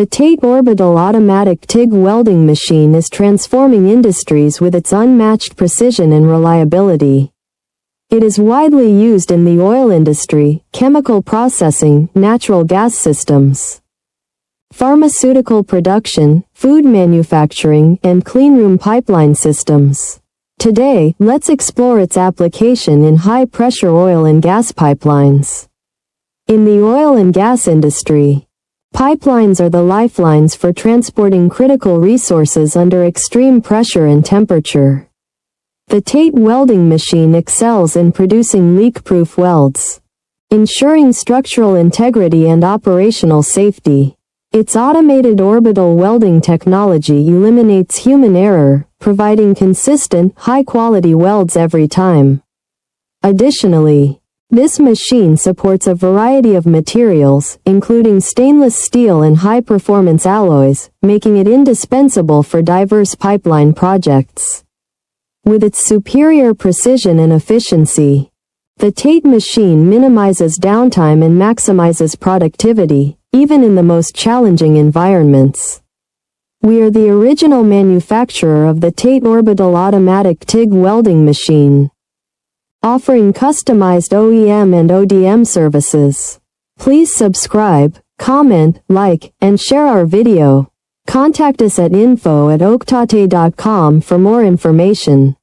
The TATE Orbital Automatic TIG Welding Machine is transforming industries with its unmatched precision and reliability. It is widely used in the oil industry, chemical processing, natural gas systems, pharmaceutical production, food manufacturing, and cleanroom pipeline systems. Today, let's explore its application in high-pressure oil and gas pipelines. In the oil and gas industry, pipelines are the lifelines for transporting critical resources under extreme pressure and temperature. The TATE welding machine excels in producing leak-proof welds, ensuring structural integrity and operational safety. Its automated orbital welding technology eliminates human error, providing consistent, high-quality welds every time. Additionally, this machine supports a variety of materials, including stainless steel and high-performance alloys, making it indispensable for diverse pipeline projects. With its superior precision and efficiency, the TATE machine minimizes downtime and maximizes productivity, even in the most challenging environments. We are the original manufacturer of the TATE Orbital Automatic TIG Welding Machine, offering customized OEM and ODM services. Please subscribe, comment, like, and share our video. Contact us at info@oaktate.com for more information.